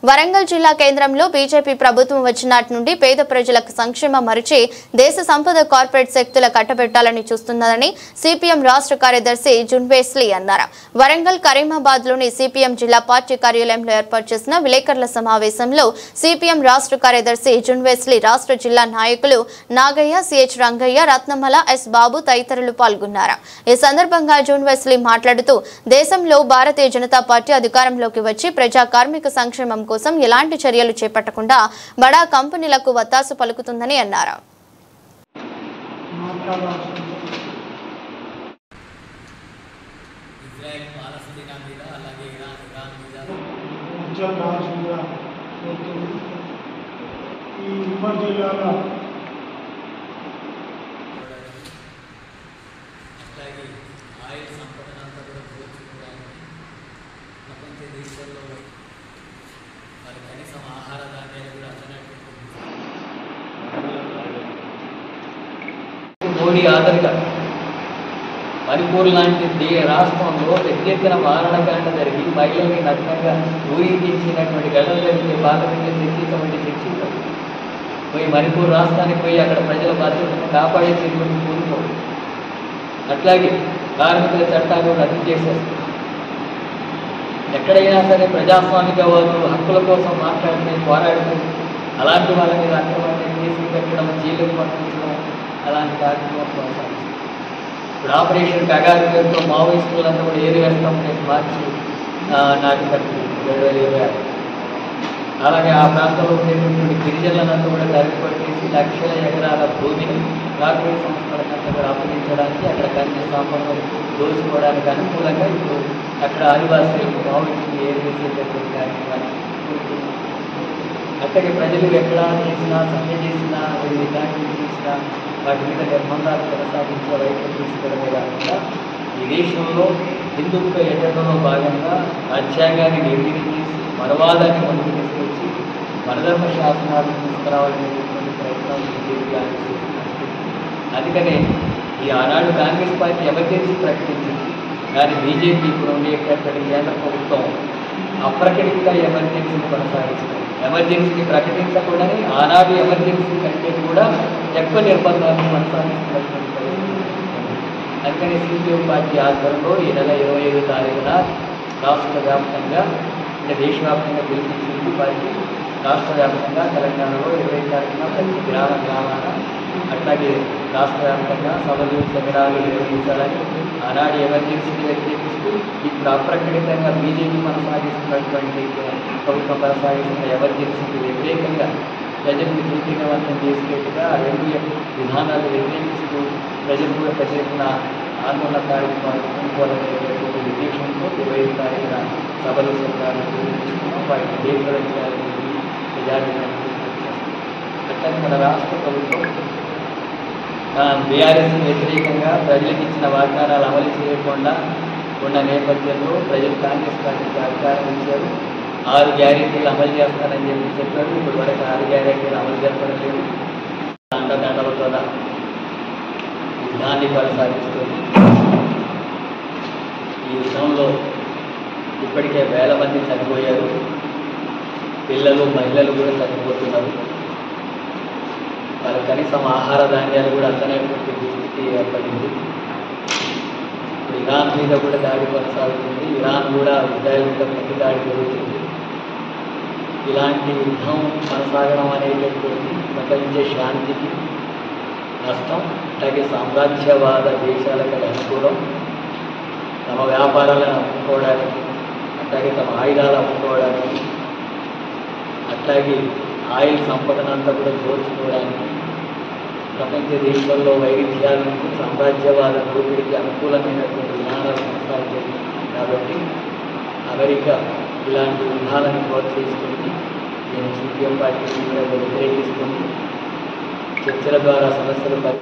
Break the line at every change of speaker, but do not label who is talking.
వరంగల్ జిల్లా కేంద్రంలో బీజేపీ ప్రభుత్వం వచ్చినాటి నుండి పేద ప్రజలకు సంక్షేమం మరిచి దేశ సంపద కార్పొరేట్ శక్తుల కట్టబెట్టాలని చూస్తున్నదని సిపిఎం రాష్ట్ర కార్యదర్శి జున్వేస్లీ అన్నారు. వరంగల్ కరీమాబాద్లోని సిపిఎం జిల్లా పార్టీ కార్యాలయంలో ఏర్పాటు చేసిన విలేకరుల సమావేశంలో సిపిఎం రాష్ట్ర కార్యదర్శి జున్వేస్లీ, రాష్ట్ర జిల్లా నాయకులు నాగయ్య, సిహెచ్ రంగయ్య, రత్నమల, ఎస్ బాబు తదితరులు పాల్గొన్నారు. ఈ సందర్భంగా జున్వేస్లీ మాట్లాడుతూ దేశంలో భారతీయ జనతా పార్టీ అధికారంలోకి వచ్చి ప్రజా కార్మిక సంక్షేమం కోసం ఎలాంటి చర్యలు చేపట్టకుండా బడా కంపెనీలకు వత్తాసు పలుకుతుందని అన్నారు.
మోడీ ఆధారిత మణిపూర్ లాంటి రాష్ట్రంలో పెద్ద ఎత్తున మారణకాండ జరిగి మహిళల్ని నగ్నంగా ఊరేగించినటువంటి ఘటన జరిగితే పార్లమెంట్లో చర్చించడం పోయి మణిపూర్ రాష్ట్రానికి పోయి అక్కడ ప్రజల భద్రతను కాపాడే చర్యలను కోరుకోవాలి. అట్లాగే కార్మికుల చట్టాలు రద్దు చేసేస్తారు. ఎక్కడైనా సరే ప్రజాస్వామిక వాళ్ళు హక్కుల కోసం మాట్లాడితే పోరాడితే అలాంటి వాళ్ళ మీద అక్రమంగా కేసులు పెట్టడం, జైలుకు పంపించడం అలాంటి కార్యక్రమం కొనసాగుతుంది. ఇప్పుడు ఆపరేషన్ కగారు పేరుతో మావోయిస్టులంతా కూడా ఏది వేస్తాం రేపు మార్చి నాటి 2026. అలాగే ఆ ప్రాంతంలో ఉండేటువంటి గిరిజనులంతా కూడా తరిమి పట్టేసి లక్షల ఎకరాల భూమిని కార్పొరేట్ సంస్థలకంతా కూడా అప్పగించడానికి, అక్కడ కన్య సంపదను దోచుకోవడానికి అనుకూలంగా ఇప్పుడు అక్కడ ఆదివాసీలకు మావోయిస్టులు ఏది వేసేటటువంటి కార్యక్రమాన్ని అక్కడి ప్రజలు ఎక్కడ చేసినా, సమ్మె చేసినా, ఇలాంటివి చేసినా వాటి మీద నిర్బంధాలు కొనసాగించే వైపు తీసుకోవడమే కాకుండా ఈ దేశంలో హిందుత్వ ఎజెండాలో భాగంగా రాజ్యాంగాన్ని నిర్వీర్యం చేసి మనవాదాన్ని ముందుకు తీసుకొచ్చి మనధర్మ శాసనాలను తీసుకురావాలనేటువంటి ప్రయత్నాలు బీజేపీ చేస్తున్నారు. అందుకనే ఈ ఆనాడు కాంగ్రెస్ పార్టీ ఎమర్జెన్సీ ప్రకటించింది. కానీ బీజేపీ ఇప్పుడు ఉండేటటువంటి కేంద్ర ప్రభుత్వం అప్రకటిత ఎమర్జెన్సీని కొనసాగిస్తుంది. ఎమర్జెన్సీని ప్రకటించకుండానే ఆనాడు ఎమర్జెన్సీ కంటే కూడా ఎక్కువ నిర్బంధాలను కొనసాగిస్తున్నటువంటి పరిస్థితి. అందుకని సిపిఎం పార్టీ ఆధ్వర్యంలో ఈ నెల 25వ తారీఖున రాష్ట్ర వ్యాప్తంగా అంటే దేశవ్యాప్తంగా పిలిపించింది పార్టీ. రాష్ట్ర వ్యాప్తంగా తెలంగాణలో 20 తారీఖున ప్రతి గ్రామాన అట్లాగే రాష్ట్ర వ్యాప్తంగా సభలు, సెమినార్లు నిర్వహించాలని ఆనాడు ఎమర్జెన్సీని వ్యతిరేకిస్తూ ఇప్పుడు అప్రకటితంగా బీజేపీ కొనసాగిస్తున్నటువంటి ప్రభుత్వం కొనసాగిస్తున్న ఎమర్జెన్సీకి వ్యతిరేకంగా ప్రజలను చైతన్యవంతం చేసేట్టుగా ఆ రెండు విధానాలు వ్యతిరేకిస్తూ ప్రజలు కూడా పెద్ద ఎత్తున ఆందోళన కార్యక్రమాలు కొనుక్కోవాలనేటువంటి ఉద్దేశంతో 25వ తారీఖున సభలు, సెమినార్లు నిర్వహిస్తున్నాం. వాటిని జయప్రదం చేయాలని ప్రజాభిప్రాయం అట్లాగే మన రాష్ట్ర ప్రభుత్వం బీఆర్ఎస్ వ్యతిరేకంగా ప్రజలకు ఇచ్చిన వాగ్దానాలు అమలు చేయకుండా ఉన్న నేపథ్యంలో ప్రజలు కాంగ్రెస్ పార్టీకి అధికారం ఇచ్చారు. 6 గ్యారెంటీలు అమలు చేస్తానని చెప్పారు. ఇప్పుడు వరకు 6 గ్యారెంటీలు అమలు జరపడం లేదు. అండదండలతో యుద్ధాన్ని కొనసాగిస్తుంది. ఈ యుద్ధంలో ఇప్పటికే వేల మంది చనిపోయారు. పిల్లలు, మహిళలు కూడా చనిపోతున్నారు. వాళ్ళ కనీసం ఆహార ధాన్యాలు కూడా అందనటువంటి దుస్థితి ఏర్పడింది. ఇప్పుడు ఇరాన్ మీద కూడా దాడి కొనసాగుతుంది. ఇరాన్ కూడా ఇజ్రాయెల్ మీద ప్రతి దాడి జరుగుతుంది. ఇలాంటి యుద్ధం కొనసాగడం అనేటటువంటి ప్రపంచ శాంతికి నష్టం. అట్లాగే సామ్రాజ్యవాద దేశాలకు అనుకూలం. తమ వ్యాపారాలను అమ్ముకోవడానికి, అట్లాగే తమ ఆయుధాలు అమ్ముకోవడానికి, అట్లాగే ఆయిల్ సంపదనంతా కూడా దోచుకోవడానికి ప్రపంచ దేశాల్లో వైవిధ్యాల నుంచి సామ్రాజ్యవాద దోపిడికి అనుకూలమైనటువంటి విధానాలు కొనసాగుతుంది. కాబట్టి అమెరికా ఇలాంటి విధానాన్ని ప్రోత్సహిస్తుంది. నేను సిపిఎం పార్టీ వ్యతిరేకిస్తుంది. చర్చల ద్వారా సమస్యలు